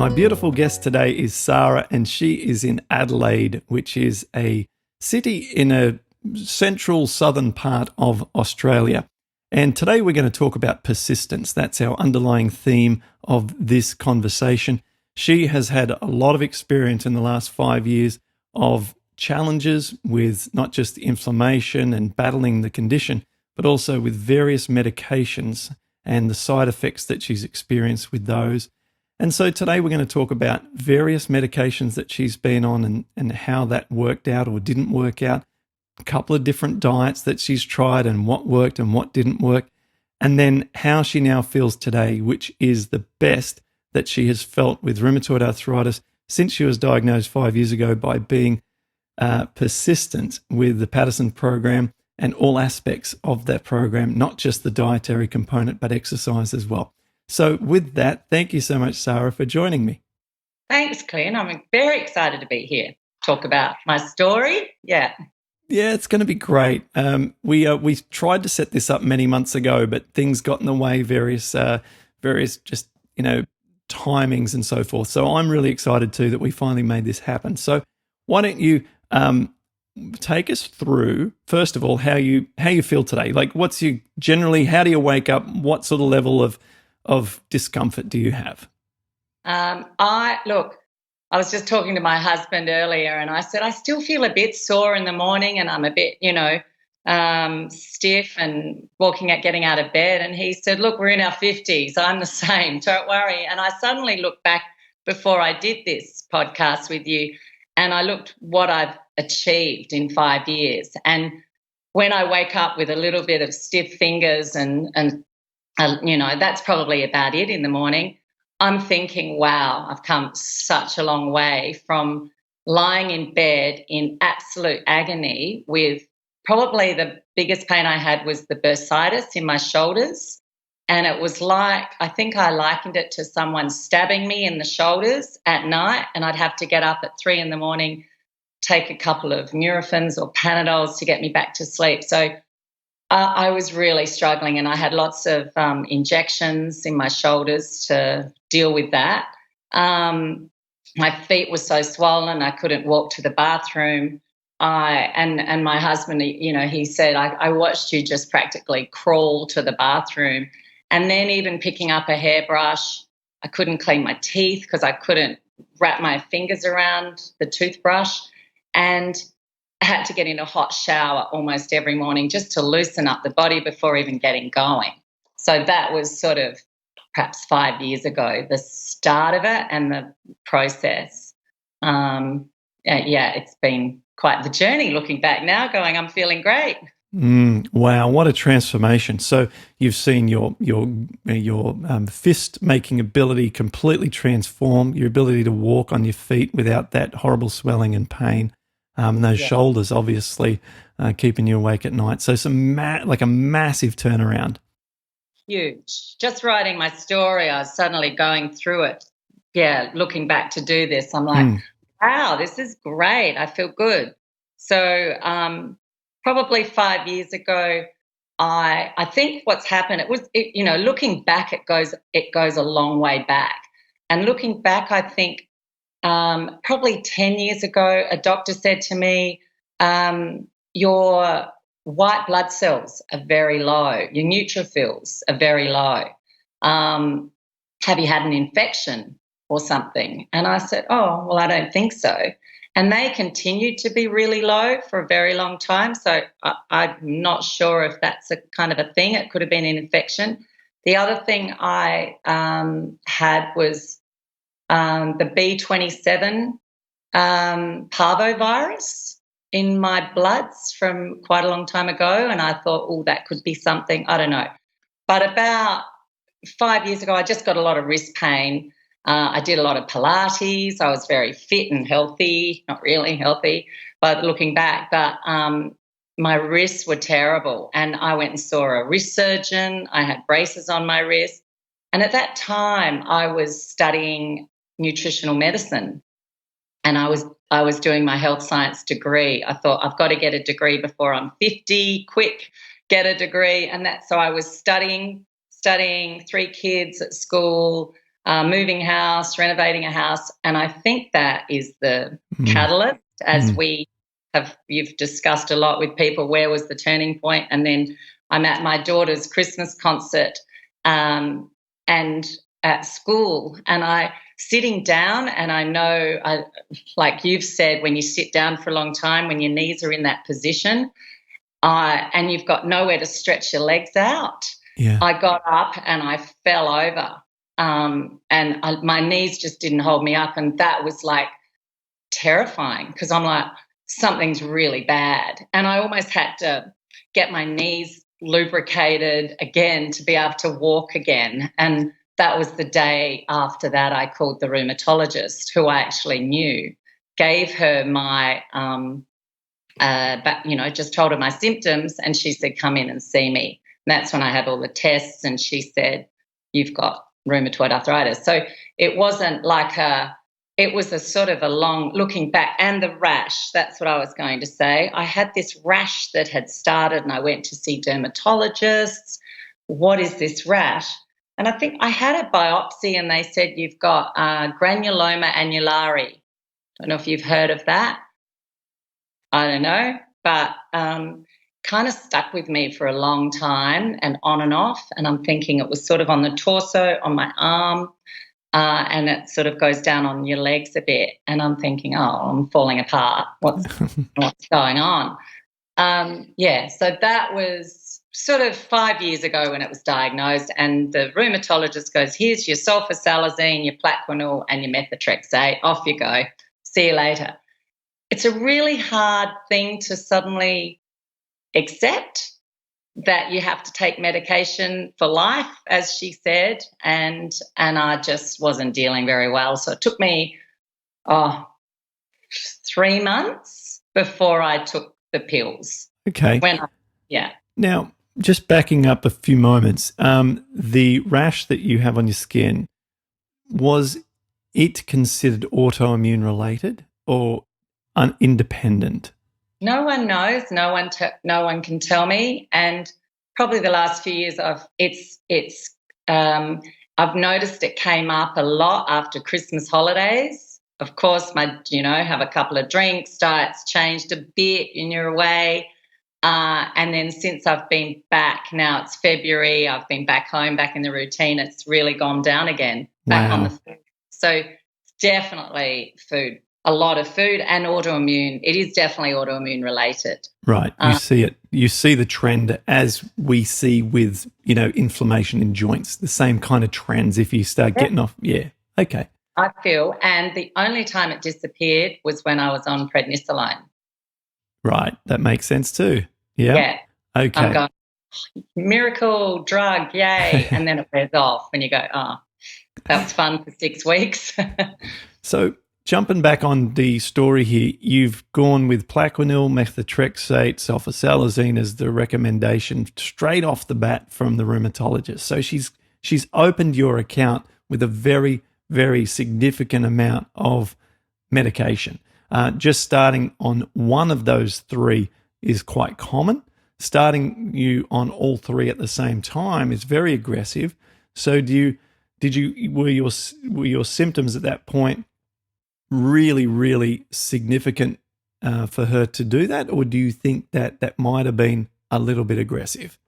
My beautiful guest today is Sara, and she is in Adelaide, which is a city in a central southern part of Australia. And today we're going to talk about persistence. That's our underlying theme of this conversation. She has had a lot of experience in the last 5 years of challenges with not just inflammation and battling the condition, but also with various medications and the side effects that she's experienced with those. And so today we're going to talk about various medications that she's been on and how that worked out or didn't work out, a couple of different diets that she's tried and what worked and what didn't work, and then how she now feels today, which is the best that she has felt with rheumatoid arthritis since she was diagnosed 5 years ago by being persistent with the Patterson program and all aspects of that program, not just the dietary component, but exercise as well. So with that, thank you so much, Sara, for joining me. Thanks, Clint. I'm very excited to be here. Talk about my story. Yeah, it's going to be great. We tried to set this up many months ago, but things got in the way, various just, timings and so forth. So I'm really excited too that we finally made this happen. So why don't you take us through, first of all, how you feel today? Like, how do you wake up? What sort of level of discomfort do you have? I was just talking to my husband earlier and I said, I still feel a bit sore in the morning and I'm a bit, stiff and getting out of bed. And he said, look, we're in our 50s. I'm the same. Don't worry. And I suddenly looked back before I did this podcast with you and I looked what I've achieved in 5 years. And when I wake up with a little bit of stiff fingers and that's probably about it in the morning, I'm thinking, wow, I've come such a long way from lying in bed in absolute agony with probably the biggest pain I had was the bursitis in my shoulders. And it was like, I think I likened it to someone stabbing me in the shoulders at night, and I'd have to get up at 3 a.m, take a couple of Nurophens or Panadols to get me back to sleep. So I was really struggling and I had lots of injections in my shoulders to deal with that. My feet were so swollen I couldn't walk to the bathroom. And my husband, he said, I watched you just practically crawl to the bathroom. And then even picking up a hairbrush, I couldn't clean my teeth because I couldn't wrap my fingers around the toothbrush. And I had to get in a hot shower almost every morning just to loosen up the body before even getting going. So that was sort of perhaps 5 years ago, the start of it and the process. It's been quite the journey looking back now going, I'm feeling great. Wow, what a transformation. So you've seen your fist-making ability completely transform, your ability to walk on your feet without that horrible swelling and pain. Those shoulders obviously keeping you awake at night. So like a massive turnaround. Huge. Just writing my story, I was suddenly going through it. Yeah, looking back to do this, I'm like, wow, this is great. I feel good. So probably 5 years ago, I think what's happened, looking back, it goes a long way back. And looking back, I think probably 10 years ago, a doctor said to me, your white blood cells are very low, your neutrophils are very low. Have you had an infection or something? And I said, oh, well, I don't think so. And they continued to be really low for a very long time. So I'm not sure if that's a kind of a thing. It could have been an infection. The other thing I had was the B27 parvovirus in my bloods from quite a long time ago. And I thought, oh, that could be something. I don't know. But about 5 years ago, I just got a lot of wrist pain. I did a lot of Pilates. I was very fit and healthy, not really healthy, but looking back. But my wrists were terrible. And I went and saw a wrist surgeon. I had braces on my wrist. And at that time, I was studying nutritional medicine. And I was doing my health science degree. I thought, I've got to get a degree before I'm 50, quick, get a degree. And so I was studying 3 kids at school, moving house, renovating a house. And I think that is the catalyst, as you've discussed a lot with people, where was the turning point? And then I'm at my daughter's Christmas concert and at school, and sitting down, and I know, like you've said, when you sit down for a long time, when your knees are in that position, and you've got nowhere to stretch your legs out. Yeah. I got up and I fell over, my knees just didn't hold me up, and that was like terrifying, because I'm like, something's really bad, and I almost had to get my knees lubricated again to be able to walk again. And that was the day after that I called the rheumatologist, who I actually knew, gave her my just told her my symptoms, and she said, come in and see me. And that's when I had all the tests, and she said, you've got rheumatoid arthritis. So it wasn't like it was a sort of a long, looking back, and the rash, that's what I was going to say. I had this rash that had started, and I went to see dermatologists. What is this rash? And I think I had a biopsy, and they said, you've got granuloma annulari. I don't know if you've heard of that. I don't know, but kind of stuck with me for a long time, and on and off. And I'm thinking it was sort of on the torso, on my arm, and it sort of goes down on your legs a bit. And I'm thinking, oh, I'm falling apart. What's going on? So that was sort of 5 years ago when it was diagnosed, and the rheumatologist goes, here's your sulfasalazine, your Plaquenil, and your methotrexate. Off you go. See you later. It's a really hard thing to suddenly accept, that you have to take medication for life, as she said, and I just wasn't dealing very well. So it took me 3 months before I took the pills. Okay. Yeah. Now, just backing up a few moments, the rash that you have on your skin, was it considered autoimmune related or independent? No one knows. No one can tell me. And probably the last few years, I've noticed it came up a lot after Christmas holidays. Of course, have a couple of drinks, diet's changed a bit, and you're away. And then since I've been back, now it's February, I've been back home, back in the routine, it's really gone down again, back on the food. So definitely food. A lot of food, and autoimmune. It is definitely autoimmune related. Right. You see it. You see the trend as we see with, inflammation in joints, the same kind of trends if you start getting off. Yeah. Okay. I feel. And the only time it disappeared was when I was on prednisolone. Right. That makes sense too. Yeah. Yeah. Okay. I'm going, miracle drug, yay. And then it wears off and you go, oh, that was fun for 6 weeks. So, jumping back on the story here, you've gone with Plaquenil, methotrexate, sulfasalazine as the recommendation straight off the bat from the rheumatologist. So she's opened your account with a very, very significant amount of medication. Just starting on one of those three is quite common. Starting you on all three at the same time is very aggressive. So were your symptoms at that point really, really significant for her to do that, or do you think that might have been a little bit aggressive?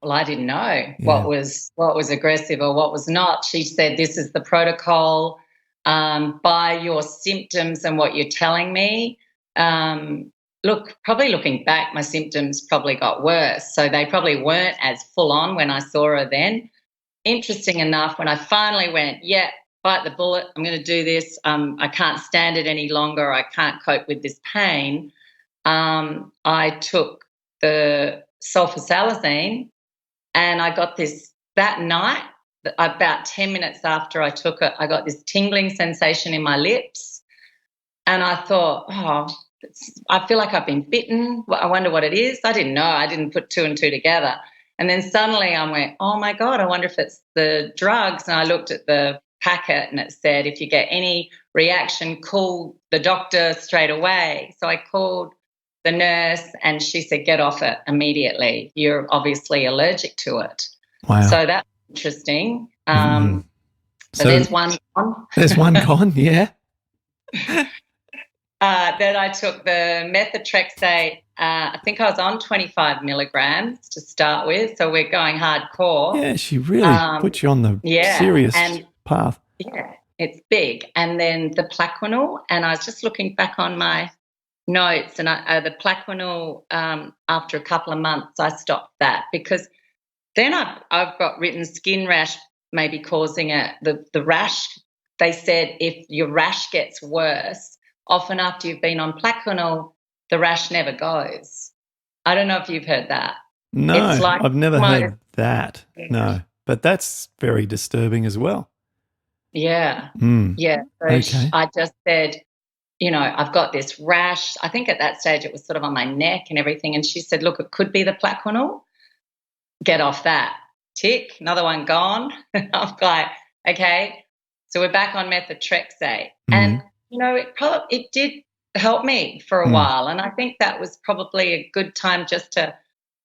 Well, I didn't know what was aggressive or what was not. She said, this is the protocol. By your symptoms and what you're telling me, probably looking back, my symptoms probably got worse. So they probably weren't as full on when I saw her then. Interesting enough, when I finally went, bite the bullet, I'm going to do this. I can't stand it any longer. I can't cope with this pain. I took the sulfasalazine, and I got this that night. About 10 minutes after I took it, I got this tingling sensation in my lips, and I thought, I feel like I've been bitten. I wonder what it is. I didn't know. I didn't put two and two together. And then suddenly I went, oh my God, I wonder if it's the drugs. And I looked at the packet and it said, if you get any reaction, call the doctor straight away. So I called the nurse and she said, get off it immediately. You're obviously allergic to it. Wow. So that's interesting. So So there's one gone. there's one gone, yeah. Then I took the methotrexate. I think I was on 25 milligrams to start with. So we're going hardcore. Yeah, she really put you on the Yeah. serious And path. yeah, it's big. And then the Plaquenil. And I was just looking back on my notes, and the Plaquenil, after a couple of months, I stopped that because then I've got written skin rash maybe causing it. The rash, they said if your rash gets worse, often after you've been on Plaquenil, the rash never goes. I don't know if you've heard that. It's No, like I've never almost, heard that. No, but that's very disturbing as well. yeah, Mm, yeah. So okay. I just said, I've got this rash. I think at that stage it was sort of on my neck and everything. And she said, look, it could be the Plaquenil. Get off that. Tick, another one gone. I'm like, okay. So we're back on methotrexate. And, Mm, it did help me for a mm, while. And I think that was probably a good time just to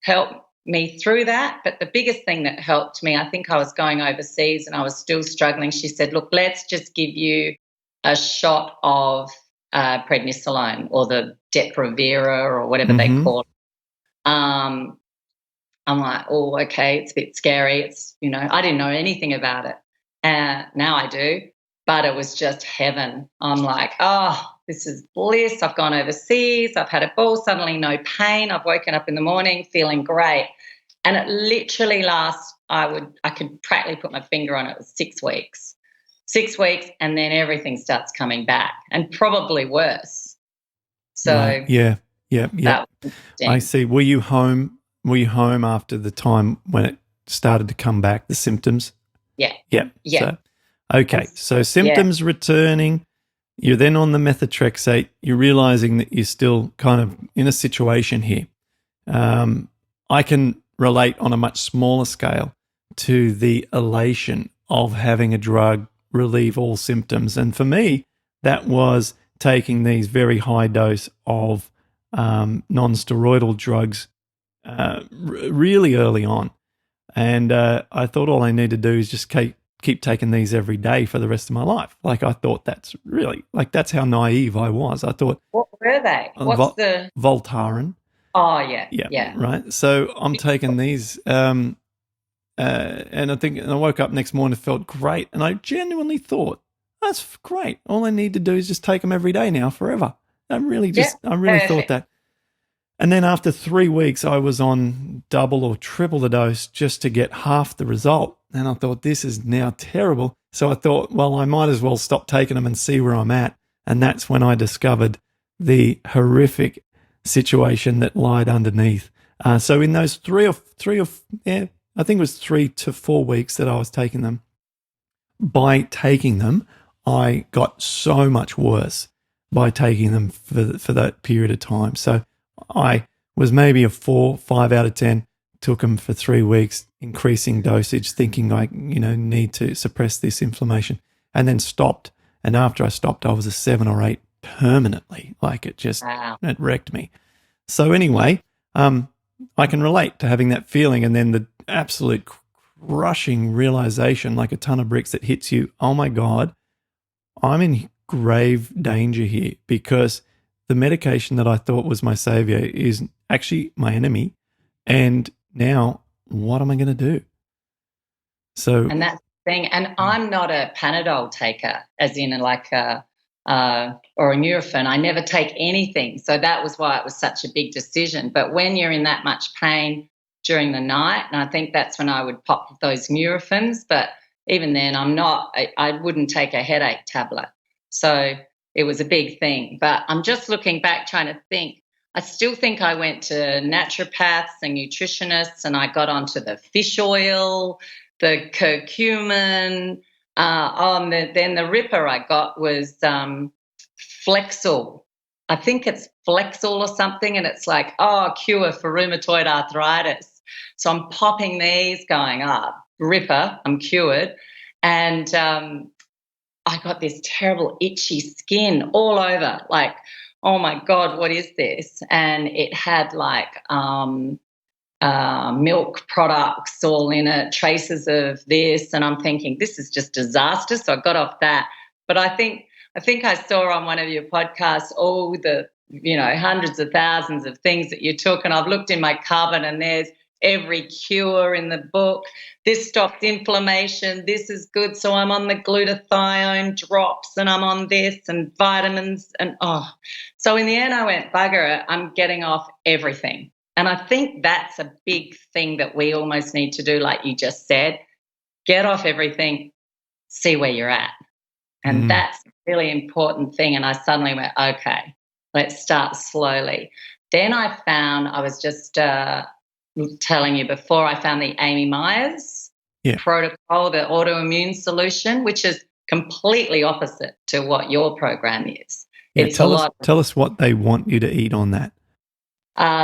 help me through that. But the biggest thing that helped me, I think I was going overseas and I was still struggling. She said, look, let's just give you a shot of prednisolone or the Depo-Provera or whatever they mm-hmm. call it. I'm like, oh, okay, it's a bit scary. I didn't know anything about it. Now I do, but it was just heaven. I'm like, oh, this is bliss. I've gone overseas. I've had a ball, suddenly no pain. I've woken up in the morning feeling great. And it literally lasts, I could practically put my finger on it. It was 6 weeks. 6 weeks, and then everything starts coming back and probably worse. Right. So Yeah. Yeah. Yeah. that was I interesting. see. Were you home? Were you home after the time when it started to come back, the symptoms? Yeah. Yeah. Yeah. So, okay. So Yeah. symptoms returning. You're then on the methotrexate. You're realizing that you're still kind of in a situation here. I can relate on a much smaller scale to the elation of having a drug relieve all symptoms. And for me, that was taking these very high dose of non-steroidal drugs really early on. And I thought all I need to do is just keep taking these every day for the rest of my life. Like I thought that's how naive I was. I thought What were they? What's the? Voltaren. Oh, yeah, Yeah, yeah. right. So I'm taking these, and I woke up next morning and felt great, and I genuinely thought that's great. All I need to do is just take them every day now, forever. I really thought Perfect. that. And then after 3 weeks, I was on double or triple the dose just to get half the result. And I thought, this is now terrible. So I thought, well, I might as well stop taking them and see where I'm at. And that's when I discovered the horrific situation that lied underneath. So in those I think it was 3 to 4 weeks that I was taking them. By taking them, I got so much worse by taking them for that period of time. So I was maybe a 4, 5 out of 10, took them for 3 weeks, increasing dosage, thinking I, need to suppress this inflammation, and then stopped. And after I stopped, I was a 7 or 8 permanently. Like Wow. it wrecked me. So anyway, I can relate to having that feeling and then the absolute crushing realization, like a ton of bricks that hits you. Oh my God, I'm in grave danger here because the medication that I thought was my savior is actually my enemy. And now what am I going to do? So, And that's the thing. And I'm not a Panadol taker, as in like or a Nurofen. I never take anything. So that was why it was such a big decision. But when you're in that much pain during the night, and I think that's when I would pop those Nurofens. But even then, I wouldn't take a headache tablet. So it was a big thing. But I'm just looking back, trying to think. I still think I went to naturopaths and nutritionists, and I got onto the fish oil, the curcumin. Then the ripper I got was Flexil. I think it's Flexil or something, and it's like, cure for rheumatoid arthritis. So I'm popping these, going, ripper, I'm cured. And I got this terrible itchy skin all over, like, oh my God, what is this? And it had like milk products all in it, traces of this, and I'm thinking this is just disaster. So I got off that. But I think I saw on one of your podcasts all the hundreds of thousands of things that you took, and I've looked in my cupboard and there's every cure in the book. This stops inflammation. This is good. So I'm on the glutathione drops and I'm on this and vitamins and So in the end I went, bugger it, I'm getting off everything. And I think that's a big thing that we almost need to do, like you just said, get off everything, see where you're at. And that's a really important thing. And I suddenly went, okay, let's start slowly. Then I found, I was just telling you before, I found the Amy Myers protocol, the autoimmune solution, which is completely opposite to what your program is. Yeah, tell us what they want you to eat on that.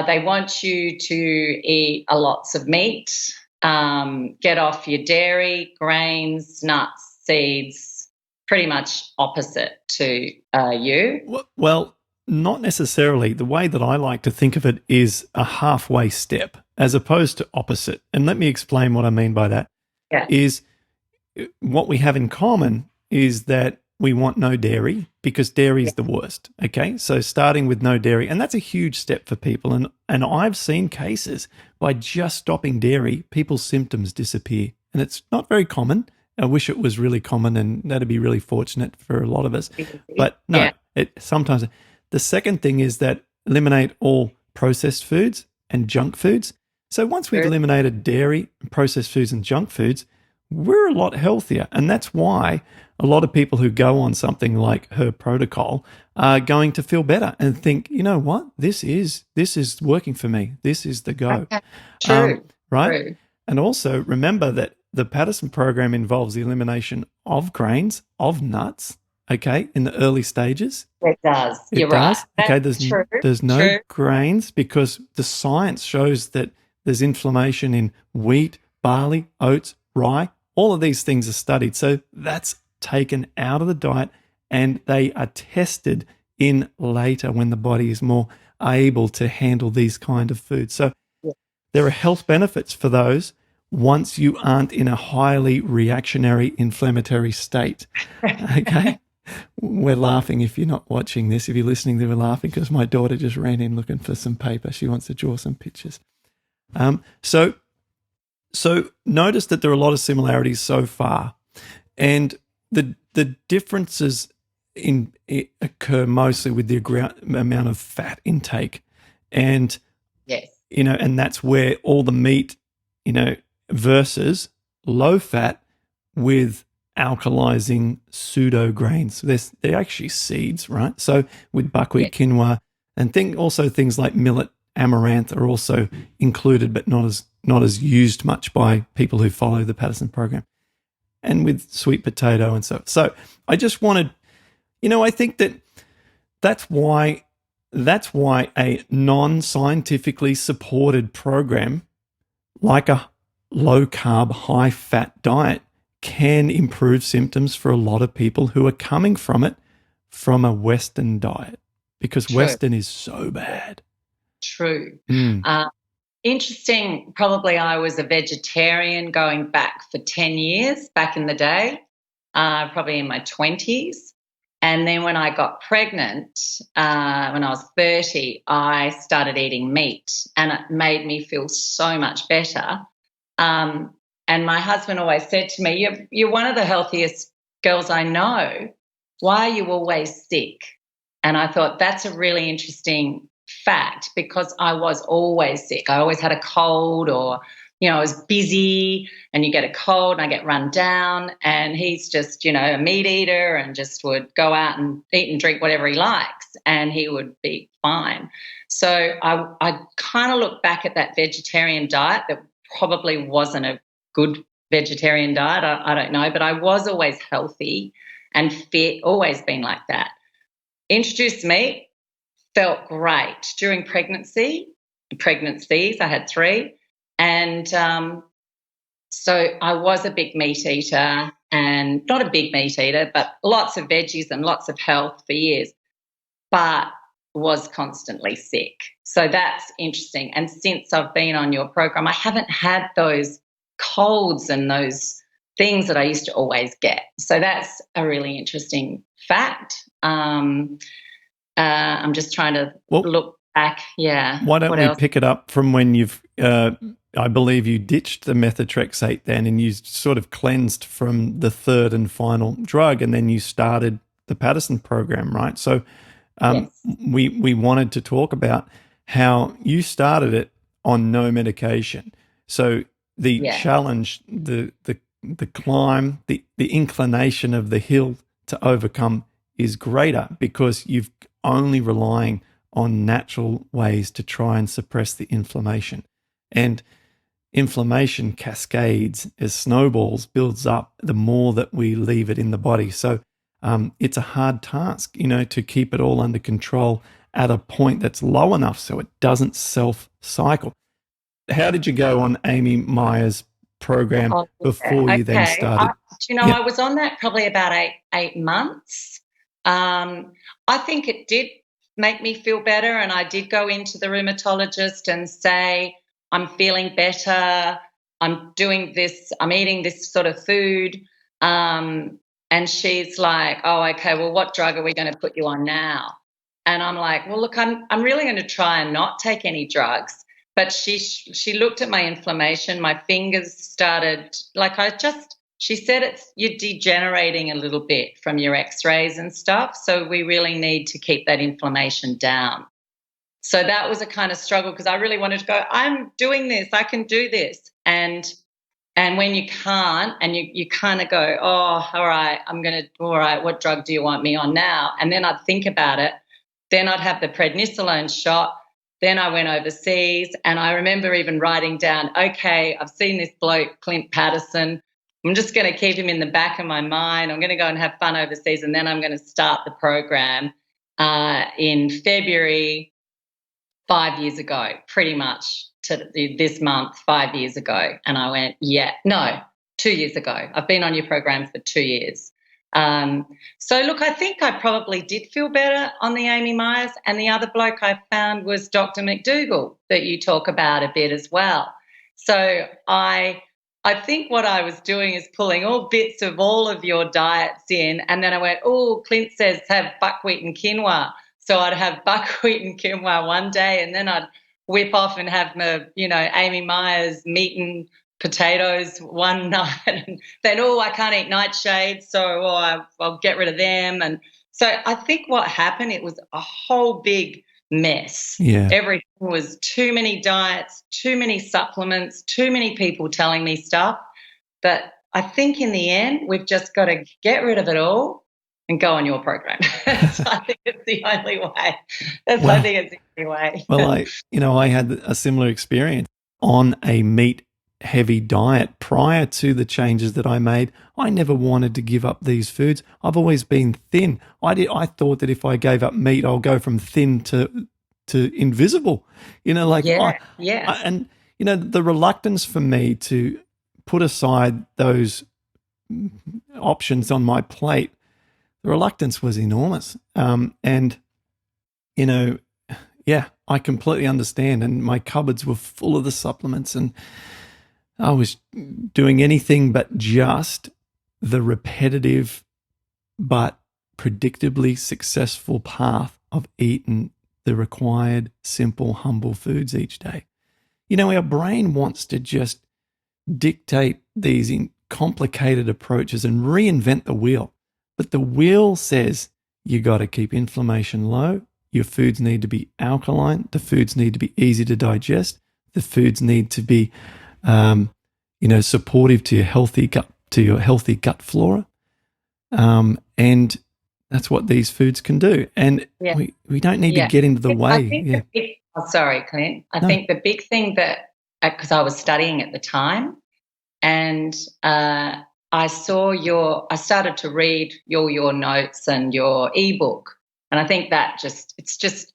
They want you to eat lots of meat, get off your dairy, grains, nuts, seeds, pretty much opposite to you. Well, not necessarily. The way that I like to think of it is a halfway step as opposed to opposite. And let me explain what I mean by that. Yeah. Is what we have in common is that we want no dairy because dairy is the worst. Okay. So starting with no dairy, and that's a huge step for people. And I've seen cases by just stopping dairy, people's symptoms disappear. And it's not very common. I wish it was really common, and that'd be really fortunate for a lot of us. But no, sometimes. The second thing is that eliminate all processed foods and junk foods. So once we've eliminated dairy, processed foods and junk foods, we're a lot healthier. And that's why a lot of people who go on something like her protocol are going to feel better and think, you know what, this is working for me. This is the go. Okay. True. Right? True. And also remember that the Patterson program involves the elimination of grains, of nuts, okay, in the early stages. It does. You're right. Okay, there's no grains because the science shows that there's inflammation in wheat, barley, oats, rye. All of these things are studied. So that's taken out of the diet and they are tested in later when the body is more able to handle these kind of foods. So there are health benefits for those once you aren't in a highly reactionary inflammatory state. Okay? We're laughing if you're not watching this. If you're listening, we're laughing because my daughter just ran in looking for some paper. She wants to draw some pictures. So notice that there are a lot of similarities so far, and the differences occur mostly with the amount of fat intake, and and that's where all the meat, versus low fat with alkalizing pseudo grains. They're actually seeds, right? So with buckwheat, quinoa, and things like millet, amaranth are also included, but not as used much by people who follow the Patterson program. And with sweet potato and so I just wanted, I think that's why a non-scientifically supported program like a low-carb, high-fat diet can improve symptoms for a lot of people who are coming from a Western diet, because Western is so bad. True. Interesting. Probably I was a vegetarian going back for 10 years back in the day, probably in my 20s. And then when I got pregnant, when I was 30, I started eating meat, and it made me feel so much better. And my husband always said to me, you're one of the healthiest girls I know. Why are you always sick? And I thought that's a really interesting fact, because I was always sick. I always had a cold, or, I was busy and you get a cold and I get run down, and he's just, a meat eater and just would go out and eat and drink whatever he likes and he would be fine. So I kind of look back at that vegetarian diet that probably wasn't a good vegetarian diet. I don't know, but I was always healthy and fit, always been like that. Introduced meat, felt great during pregnancies. I had 3. And so I was a big meat eater, and not a big meat eater, but lots of veggies and lots of health for years. But was constantly sick. So that's interesting. And since I've been on your program, I haven't had those colds and those things that I used to always get. So that's a really interesting fact. I'm just trying to look back. Yeah. Why don't What we else? pick it up from when you've, I believe you ditched the methotrexate then, and you sort of cleansed from the third and final drug, and then you started the Patterson program, right? So Yes. we wanted to talk about how you started it on no medication. So the challenge, the climb, the inclination of the hill to overcome is greater because you've only relying on natural ways to try and suppress the inflammation. And inflammation cascades as snowballs, builds up the more that we leave it in the body. So it's a hard task, to keep it all under control at a point that's low enough so it doesn't self-cycle. How did you go on Amy Meyer's program before you then started? I was on that probably about eight months. I think it did make me feel better, and I did go into the rheumatologist and say, I'm feeling better, I'm doing this, I'm eating this sort of food. And she's like, oh, okay, well, what drug are we going to put you on now? And I'm like, well, look, I'm really going to try and not take any drugs. But she looked at my inflammation, my fingers started, she said you're degenerating a little bit from your x-rays and stuff. So we really need to keep that inflammation down. So that was a kind of struggle because I really wanted to go, I'm doing this, I can do this. And when you can't, and you kind of go, oh, all right, what drug do you want me on now? And then I'd think about it. Then I'd have the prednisolone shot. Then I went overseas, and I remember even writing down, okay, I've seen this bloke, Clint Patterson. I'm just going to keep him in the back of my mind. I'm going to go and have fun overseas, and then I'm going to start the program in February 5 years ago, pretty much to this month, 5 years ago. And I went, 2 years ago. I've been on your program for 2 years. So look, I think I probably did feel better on the Amy Myers, and the other bloke I found was Dr. McDougall that you talk about a bit as well. So I think what I was doing is pulling all bits of all of your diets in, and then I went, oh, Clint says have buckwheat and quinoa. So I'd have buckwheat and quinoa one day, and then I'd whip off and have my, Amy Myers meat and potatoes one night, and then, I can't eat nightshades, so I'll get rid of them. And so I think what happened, it was a whole big mess. Yeah. Everything was too many diets, too many supplements, too many people telling me stuff. But I think in the end, we've just got to get rid of it all and go on your program. So I think it's the only way. I think it's the only way. Well, I had a similar experience on a meat-heavy diet prior to the changes that I made. I never wanted to give up these foods. I've always been thin. I thought that if I gave up meat, I'll go from thin to invisible. And the reluctance for me to put aside those options on my plate, the reluctance was enormous. I completely understand. And my cupboards were full of the supplements, and I was doing anything but just the repetitive but predictably successful path of eating the required simple, humble foods each day. Our brain wants to just dictate these complicated approaches and reinvent the wheel. But the wheel says you got to keep inflammation low. Your foods need to be alkaline. The foods need to be easy to digest. The foods need to be, supportive to your healthy gut flora. And that's what these foods can do. And we don't need to get into the way. Sorry, Clint. I think the big thing that, because I was studying at the time, and I started to read your notes and your ebook. And I think that it's just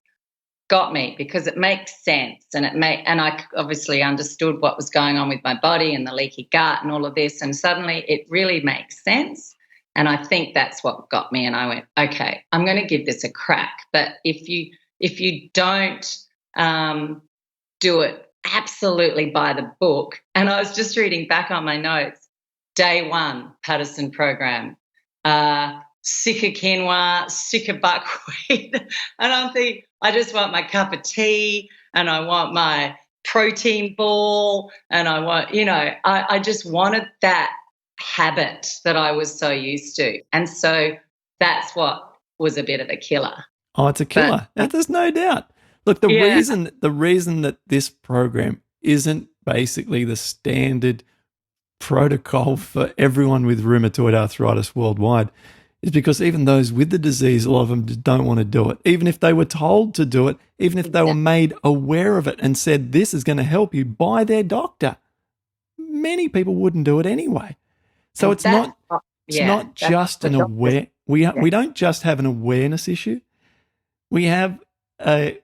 got me, because it makes sense, and I obviously understood what was going on with my body and the leaky gut and all of this, and suddenly it really makes sense. And I think that's what got me, and I went, okay, I'm going to give this a crack. But if if you don't do it absolutely by the book. And I was just reading back on my notes. Day one, Patterson program. Sick of quinoa, sick of buckwheat. And I'm thinking, I just want my cup of tea and I want my protein ball and I want, I just wanted that habit that I was so used to. And so that's what was a bit of a killer. Oh, it's a But killer. There's no doubt. Look, the yeah, reason that this program isn't basically the standard protocol for everyone with rheumatoid arthritis worldwide is because even those with the disease, a lot of them just don't want to do it. Even if they were told to do it, even if they were made aware of it and said this is going to help you by their doctor, many people wouldn't do it anyway. So it's not just an aware. We don't just have an awareness issue. We have a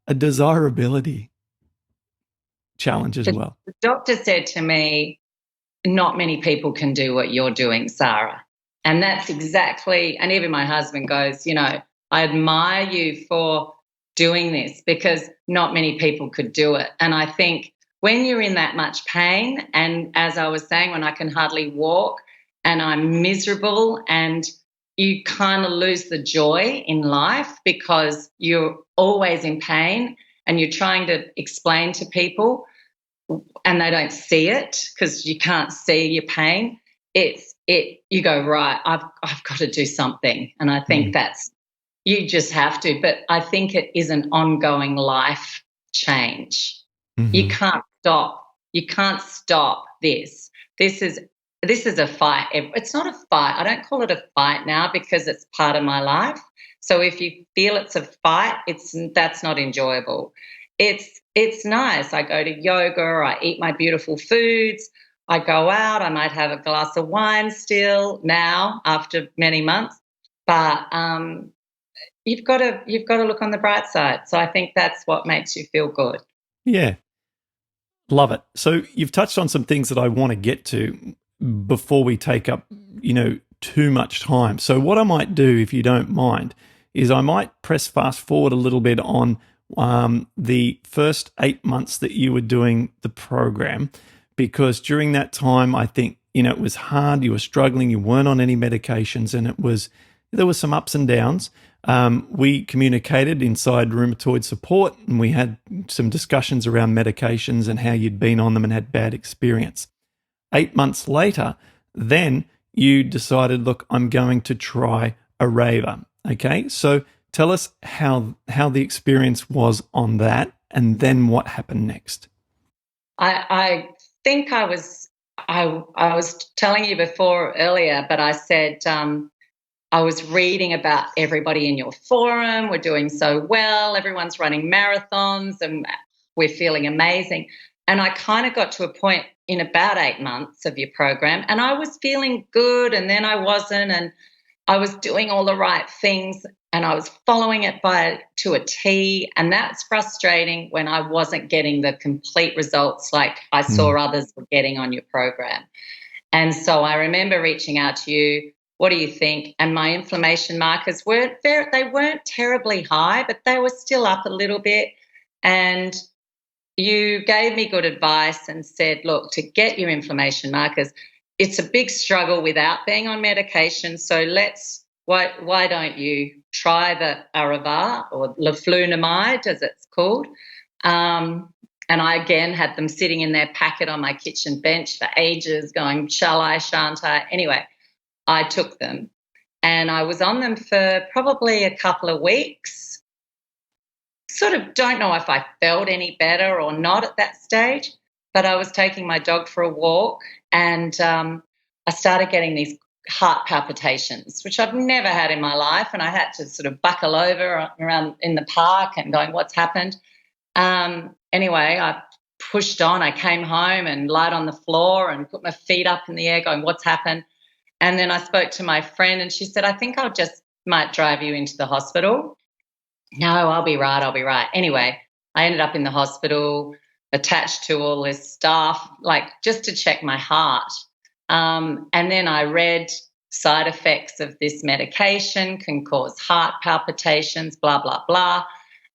desirability challenge as well. The doctor said to me, not many people can do what you're doing, Sara. And that's exactly, and even my husband goes, I admire you for doing this because not many people could do it. And I think when you're in that much pain, and as I was saying, when I can hardly walk and I'm miserable and you kind of lose the joy in life because you're always in pain and you're trying to explain to people and they don't see it because you can't see your pain. You go, right, I've got to do something. And I think that's, you just have to. But I think it is an ongoing life change. Mm-hmm. You can't stop. You can't stop this. This is a fight. It's not a fight. I don't call it a fight now because it's part of my life. So if you feel it's a fight, that's not enjoyable. It's nice. I go to yoga, I eat my beautiful foods, I go out, I might have a glass of wine still now after many months. But you've got to look on the bright side. So I think that's what makes you feel good. Yeah. Love it. So you've touched on some things that I want to get to before we take up, too much time. So what I might do, if you don't mind, is I might press fast forward a little bit on the first 8 months that you were doing the program, because during that time, I think, it was hard. You were struggling. You weren't on any medications, and there was some ups and downs. We communicated inside rheumatoid support, and we had some discussions around medications and how you'd been on them and had bad experience. 8 months later, then you decided, look, I'm going to try Arava. Okay, so tell us how the experience was on that, and then what happened next. I think I was telling you before earlier, but I said I was reading about everybody in your forum. We're doing so well. Everyone's running marathons, and we're feeling amazing. And I kind of got to a point in about 8 months of your program, and I was feeling good, and then I wasn't, and I was doing all the right things, and I was following it to a T, and that's frustrating when I wasn't getting the complete results like I saw others were getting on your program. And so I remember reaching out to you, what do you think? And my inflammation markers weren't terribly high, but they were still up a little bit. And you gave me good advice and said, look, to get your inflammation markers, it's a big struggle without being on medication. So why don't you try the Arava, or leflunomide as it's called? And I again had them sitting in their packet on my kitchen bench for ages going, shall I, shan't I? Anyway, I took them and I was on them for probably a couple of weeks. Sort of don't know if I felt any better or not at that stage, but I was taking my dog for a walk and I started getting these heart palpitations, which I've never had in my life, and I had to sort of buckle over around in the park and going, what's happened? Anyway, I pushed on. I came home and lied on the floor and put my feet up in the air going, what's happened? And then I spoke to my friend and she said, I think might drive you into the hospital. No, I'll be right. Anyway, I ended up in the hospital attached to all this stuff, like just to check my heart. And then I read side effects of this medication can cause heart palpitations, blah, blah, blah.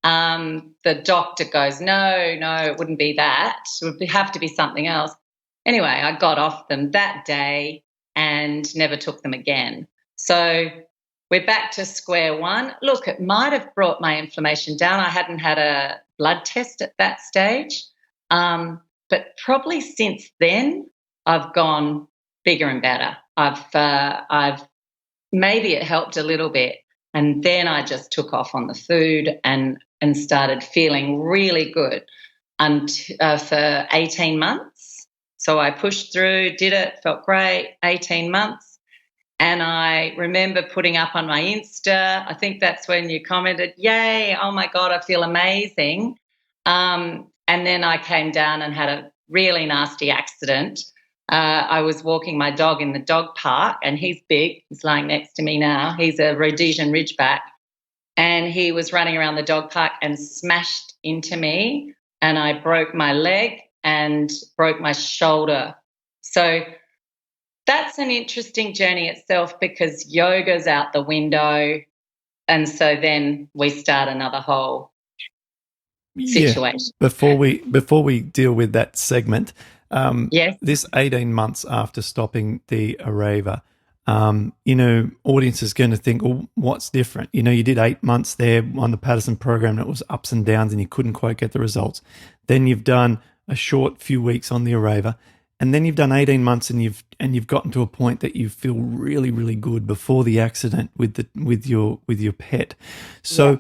The doctor goes, no, it wouldn't be that. It would have to be something else. Anyway, I got off them that day and never took them again. So we're back to square one. Look, it might have brought my inflammation down. I hadn't had a blood test at that stage. But probably since then, I've gone bigger and better. I've maybe it helped a little bit. And then I just took off on the food and started feeling really good for 18 months. So I pushed through, did it, felt great, 18 months. And I remember putting up on my Insta, I think that's when you commented, yay, oh my God, I feel amazing. And then I came down and had a really nasty accident. I was walking my dog in the dog park, and he's big. He's lying next to me now. He's a Rhodesian Ridgeback. And he was running around the dog park and smashed into me, and I broke my leg and broke my shoulder. So that's an interesting journey itself, because yoga's out the window. And so then we start another whole situation. Before we deal with that segment, Yes. this 18 months after stopping the Arava, audience is going to think, well, what's different? You did 8 months there on the Patterson program, and it was ups and downs, and you couldn't quite get the results. Then you've done a short few weeks on the Arava, and then you've done 18 months, and you've gotten to a point that you feel really, really good before the accident with your pet. So,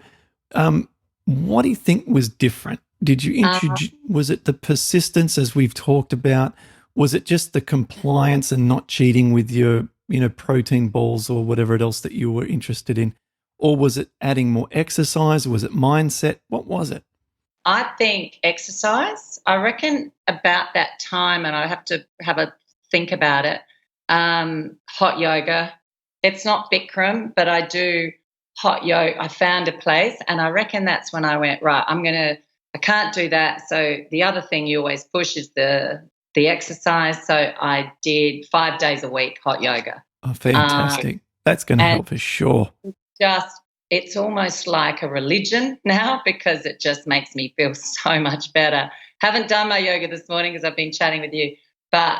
what do you think was different? Did you introduce? Was it the persistence, as we've talked about? Was it just the compliance and not cheating with your, protein balls or whatever else that you were interested in, or was it adding more exercise? Was it mindset? What was it? I think exercise. I reckon about that time, and I have to have a think about it. Hot yoga. It's not Bikram, but I do hot yoga. I found a place, and I reckon that's when I went, right, I can't do that. So the other thing you always push is the exercise. So I did 5 days a week hot yoga. Oh, fantastic. That's going to help for sure. It's almost like a religion now, because it just makes me feel so much better. Haven't done my yoga this morning because I've been chatting with you, but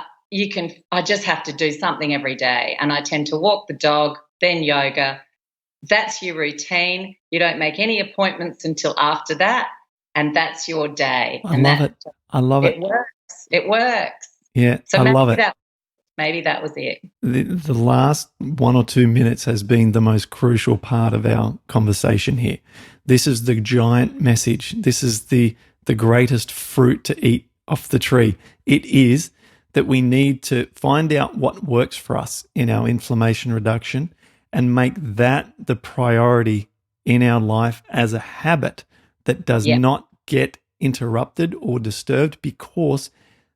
I just have to do something every day. And I tend to walk the dog, then yoga. That's your routine. You don't make any appointments until after that. And that's your day. I love it. It works. Yeah, so I love it. Maybe that was it. The last 1 or 2 minutes has been the most crucial part of our conversation here. This is the giant message. This is the greatest fruit to eat off the tree. It is that we need to find out what works for us in our inflammation reduction and make that the priority in our life as a habit that does not get interrupted or disturbed, because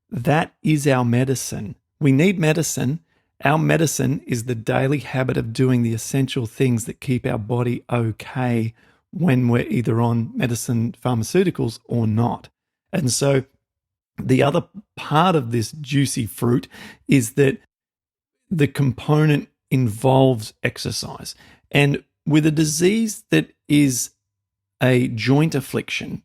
that is our medicine. We need medicine. Our medicine is the daily habit of doing the essential things that keep our body okay when we're either on medicine, pharmaceuticals, or not. And so the other part of this juicy fruit is that the component involves exercise. And with a disease that is a joint affliction,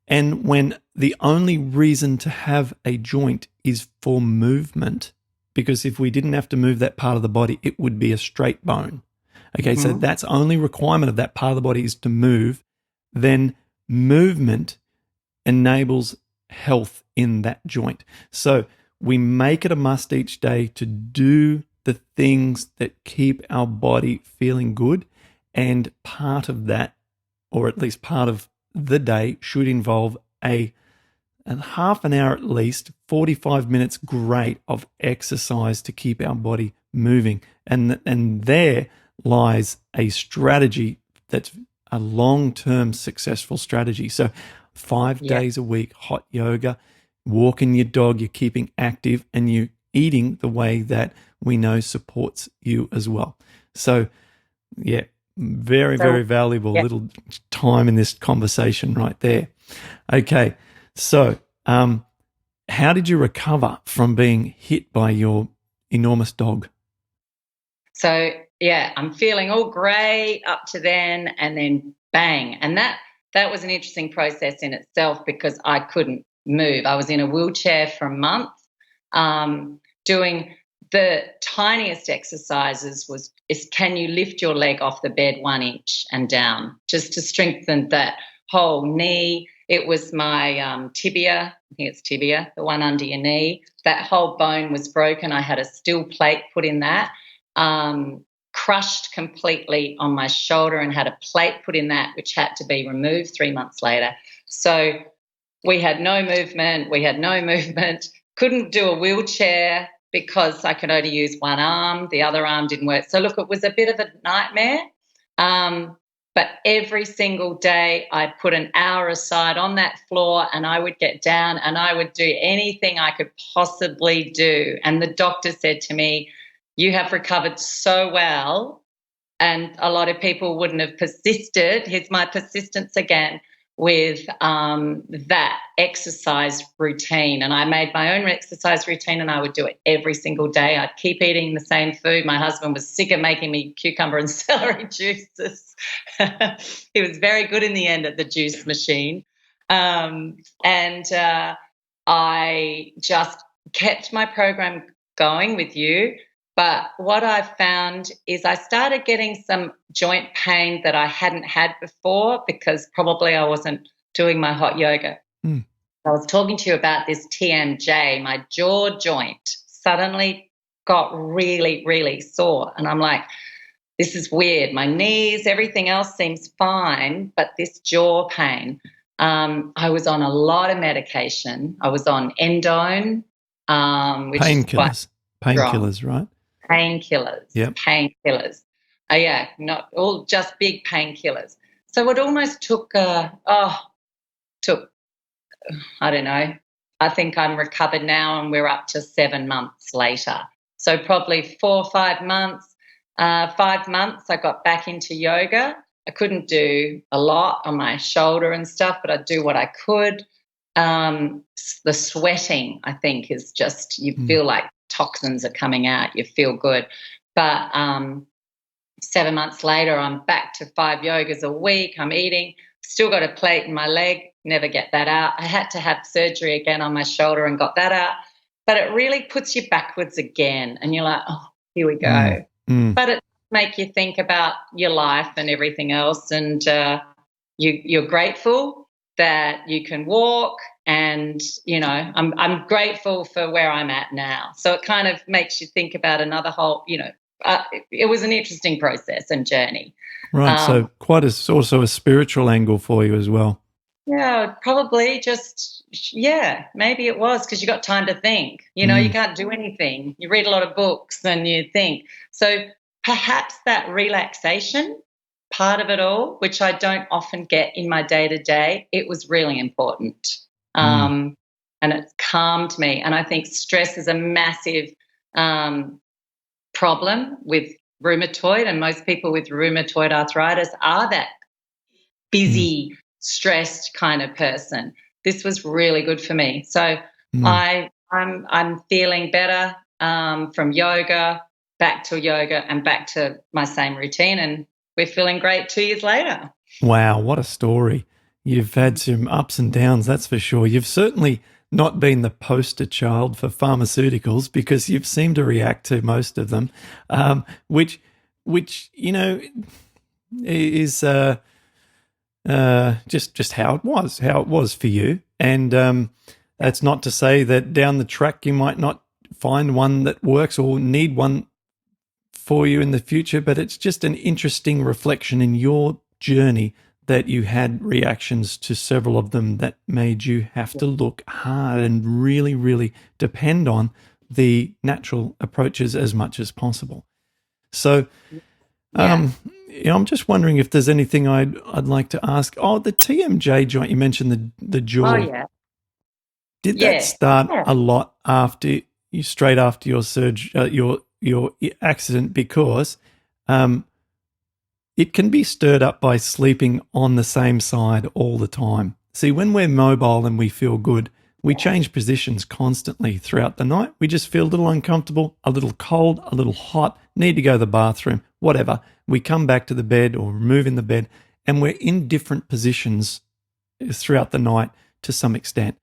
and when the only reason to have a joint is for movement, because if we didn't have to move that part of the body, it would be a straight bone. Okay, so that's only requirement of that part of the body is to move. Then movement enables health in that joint. So we make it a must each day to do the things that keep our body feeling good. And part of that, or at least part of the day, should involve a half an hour at least, 45 minutes, great, of exercise to keep our body moving. And there lies a strategy that's a long-term successful strategy. So 5 days a week, hot yoga, walking your dog, you're keeping active, and you're eating the way that we know supports you as well. So, very, very valuable little time in this conversation right there. Okay, so how did you recover from being hit by your enormous dog? So yeah, I'm feeling all great up to then, and then bang. And that was an interesting process in itself because I couldn't move. I was in a wheelchair for a month, doing the tiniest exercises is can you lift your leg off the bed 1 inch and down just to strengthen that whole knee. It was my tibia, I think it's tibia, the one under your knee. That whole bone was broken. I had a steel plate put in that, crushed completely on my shoulder and had a plate put in that, which had to be removed 3 months later. So we had no movement. Couldn't do a wheelchair because I could only use one arm. The other arm didn't work. So look, it was a bit of a nightmare. But every single day I put an hour aside on that floor and I would get down and I would do anything I could possibly do. And the doctor said to me, you have recovered so well. And a lot of people wouldn't have persisted. Here's my persistence again with that exercise routine. And I made my own exercise routine and I would do it every single day. I'd keep eating the same food. My husband was sick of making me cucumber and celery juices. He was very good in the end at the juice machine. I just kept my program going with you. But what I found is I started getting some joint pain that I hadn't had before because probably I wasn't doing my hot yoga. Mm. I was talking to you about this TMJ, my jaw joint suddenly got really, really sore. And I'm like, this is weird. My knees, everything else seems fine, but this jaw pain. I was on a lot of medication. I was on endone, which is quite Painkillers, right? Painkillers. Yep. Painkillers. Yeah, not all just big painkillers. So it almost took, I don't know, I think I'm recovered now and we're up to 7 months later. So probably 4 or 5 months. 5 months I got back into yoga. I couldn't do a lot on my shoulder and stuff, but I'd do what I could. The sweating, I think, is just, you feel like toxins are coming out. You feel good. But 7 months later, I'm back to 5 yogas a week. I'm eating, still got a plate in my leg, never get that out. I had to have surgery again on my shoulder and got that out. But it really puts you backwards again. And you're like, oh, here we go. But it makes you think about your life and everything else. And you're grateful that you can walk. And, you know, I'm grateful for where I'm at now. So it kind of makes you think about another whole, you know, it was an interesting process and journey. Right. So quite also a spiritual angle for you as well. Yeah, probably just, yeah, maybe it was because you got time to think. You know, you can't do anything. You read a lot of books and you think. So perhaps that relaxation part of it all, which I don't often get in my day-to-day, it was really important. And it calmed me. And I think stress is a massive problem with rheumatoid, and most people with rheumatoid arthritis are that busy, stressed kind of person. This was really good for me. So I'm feeling better from yoga, back to yoga and back to my same routine, and we're feeling great 2 years later. Wow, what a story. You've had some ups and downs, that's for sure. You've certainly not been the poster child for pharmaceuticals because you've seemed to react to most of them, which you know is just how it was for you. And that's not to say that down the track you might not find one that works or need one for you in the future, but it's just an interesting reflection in your journey that you had reactions to several of them that made you have to look hard and really, really depend on the natural approaches as much as possible. So, you know, I'm just wondering if there's anything I'd like to ask. Oh, the TMJ joint, you mentioned the jaw. Oh, yeah. Did that start a lot straight after your surgery, your accident? Because it can be stirred up by sleeping on the same side all the time. See, when we're mobile and we feel good, We change positions constantly throughout the night. We just feel a little uncomfortable, a little cold, a little hot, need to go to the bathroom, whatever. We come back to the bed or move in the bed, and we're in different positions throughout the night to some extent.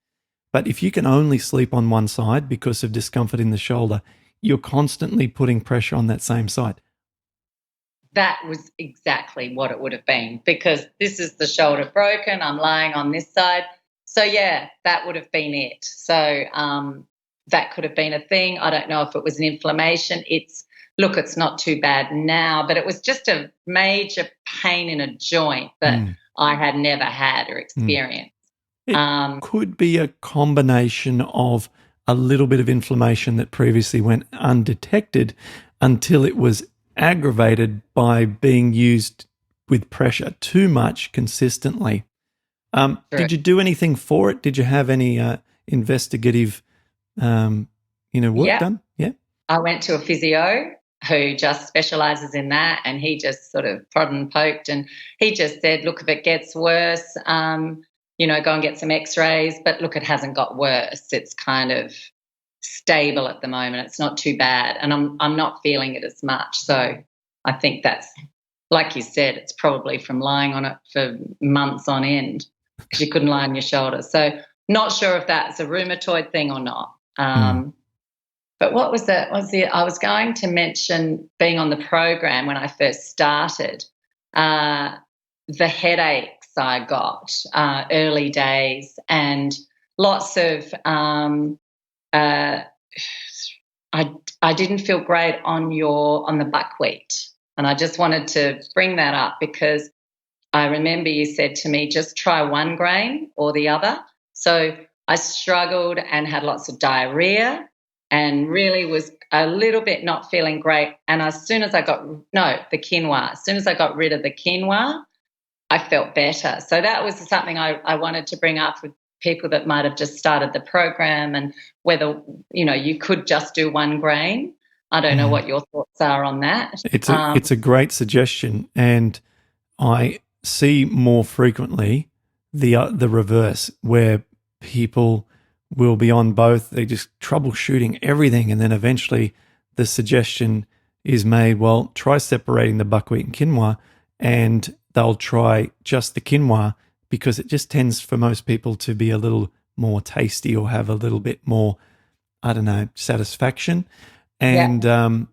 But if you can only sleep on one side because of discomfort in the shoulder, you're constantly putting pressure on that same side. That was exactly what it would have been, because this is the shoulder broken. I'm lying on this side. So, yeah, that would have been it. So that could have been a thing. I don't know if it was an inflammation. It's not too bad now, but it was just a major pain in a joint that I had never had or experienced. It could be a combination of a little bit of inflammation that previously went undetected until it was aggravated by being used with pressure too much consistently. Did you do anything for it? Did you have any investigative work done? Yeah. I went to a physio who just specialises in that, and he just sort of prodded and poked, and he just said, look, if it gets worse, go and get some x-rays. But look, it hasn't got worse. It's kind of stable at the moment. It's not too bad, and I'm not feeling it as much. So I think that's, like you said, it's probably from lying on it for months on end because you couldn't lie on your shoulder. So not sure if that's a rheumatoid thing or not. But what was that? I was going to mention being on the program when I first started, the headaches I got early days, and lots of I didn't feel great on the buckwheat, and I just wanted to bring that up because I remember you said to me, just try one grain or the other. So I struggled and had lots of diarrhea and really was a little bit not feeling great. And as soon as I got the quinoa, as soon as I got rid of the quinoa, I felt better. So that was something I wanted to bring up with people that might have just started the program, and whether, you could just do one grain. I don't know what your thoughts are on that. It's a great suggestion, and I see more frequently the reverse, where people will be on both. They're just troubleshooting everything, and then eventually the suggestion is made, well, try separating the buckwheat and quinoa, and they'll try just the quinoa because it just tends for most people to be a little more tasty or have a little bit more, I don't know, satisfaction. And so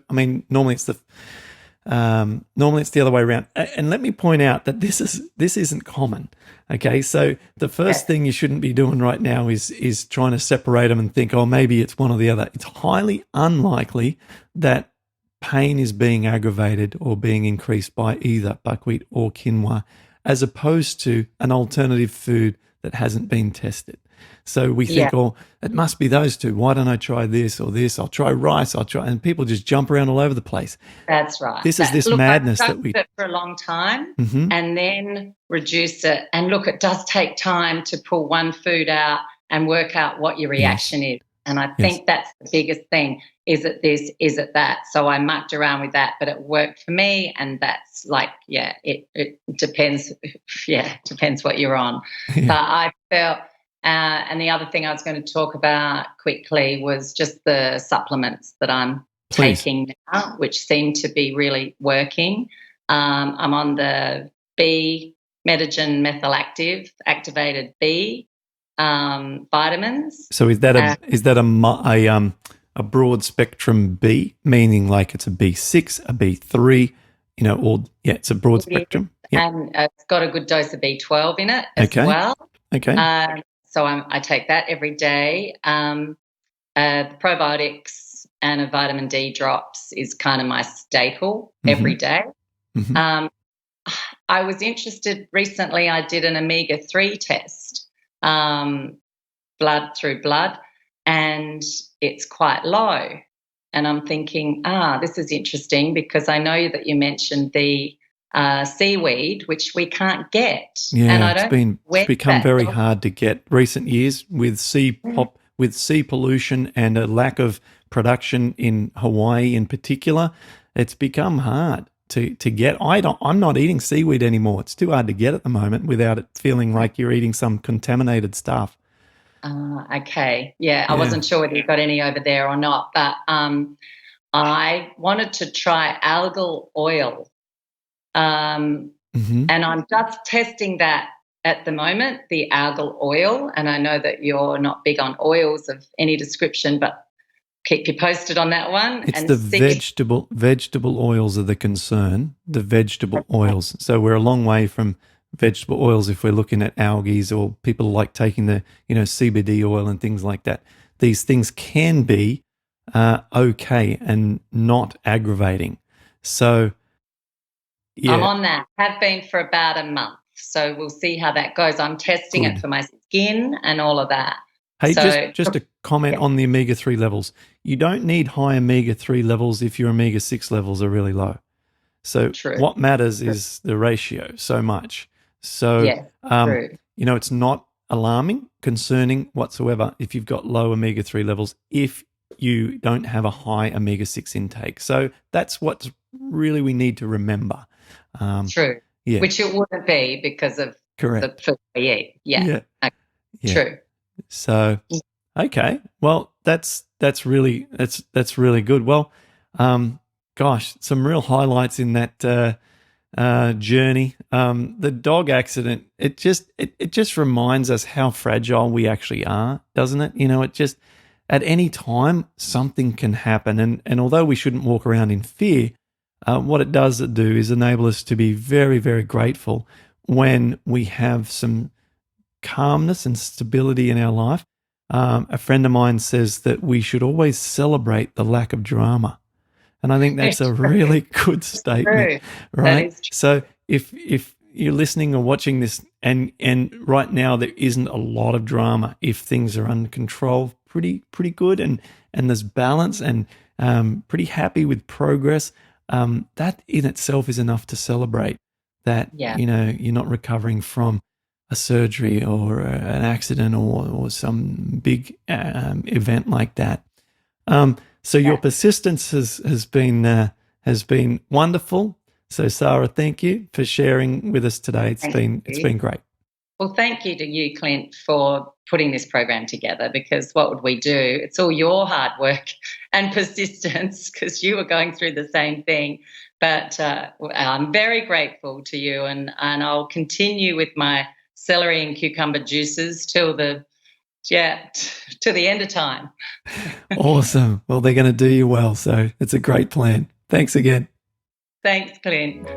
I mean, normally it's the other way around. And let me point out that this isn't common. Okay, so the first thing you shouldn't be doing right now is trying to separate them and think, oh, maybe it's one or the other. It's highly unlikely that pain is being aggravated or being increased by either buckwheat or quinoa, as opposed to an alternative food that hasn't been tested. So we think, oh, it must be those two. Why don't I try this or this? I'll try rice. And people just jump around all over the place. That's right. This is this madness I've that we it for a long time and then reduce it. And look, it does take time to pull one food out and work out what your reaction is. And I think that's the biggest thing. Is it this? Is it that? So I mucked around with that, but it worked for me. And that's like, it depends. Yeah, depends what you're on. But I felt, and the other thing I was going to talk about quickly was just the supplements that I'm taking now, which seem to be really working. I'm on the B, Metagen Methyl activated B vitamins. So is that a broad spectrum B, meaning like it's a B6, a B3, it's a broad spectrum. And it's got a good dose of B12 in it as well. Okay. So I take that every day. The probiotics and a vitamin D drops is kind of my staple every day. I was interested recently. I did an omega-3 test, blood, and it's quite low. And I'm thinking, this is interesting because I know that you mentioned the seaweed, which we can't get. Yeah, and it's become very hard to get recent years with sea pollution and a lack of production in Hawaii in particular. It's become hard to get. I'm not eating seaweed anymore. It's too hard to get at the moment without it feeling like you're eating some contaminated stuff. Okay. Yeah, I Yeah. wasn't sure whether you got any over there or not, but I wanted to try algal oil. Mm-hmm. And I'm just testing that at the moment, the algal oil. And I know that you're not big on oils of any description, but keep you posted on that one. It's And the see. vegetable oils are the concern. The vegetable oils. So we're a long way from vegetable oils if we're looking at algae, or people like taking the CBD oil and things like that. These things can be okay and not aggravating. So yeah, I'm on that. Have been for about a month. So we'll see how that goes. I'm testing it good. for my skin and all of that. Hey, So just a comment on the omega-3 levels. You don't need high omega-3 levels if your omega-6 levels are really low. So true. what matters is the ratio so much. So, Yes, true. it's not alarming, concerning whatsoever if you've got low omega-3 levels if you don't have a high omega-6 intake. So that's what really we need to remember. True. Yeah. Which it wouldn't be because of Correct. the food we eat. Yeah. Yeah. Okay. Yeah. True. So, okay. Well, that's really good. Well, gosh, some real highlights in that journey. The dog accident. It just reminds us how fragile we actually are, doesn't it? It just at any time something can happen, and although we shouldn't walk around in fear, what it does do is enable us to be very, very grateful when we have some calmness and stability in our life. A friend of mine says that we should always celebrate the lack of drama. And I think that's a really good statement, right? So if you're listening or watching this and right now there isn't a lot of drama, if things are under control, pretty good and there's balance and pretty happy with progress, that in itself is enough to celebrate that, you're not recovering from a surgery or an accident or some big event like that. So your persistence has been wonderful. So Sara, thank you for sharing with us today. It's been great. Well, thank you to you, Clint, for putting this program together, because what would we do? It's all your hard work and persistence, because you were going through the same thing. But I'm very grateful to you, and I'll continue with my celery and cucumber juices till the end of time. Awesome. Well, they're going to do you well. So it's a great plan. Thanks again. Thanks, Clint.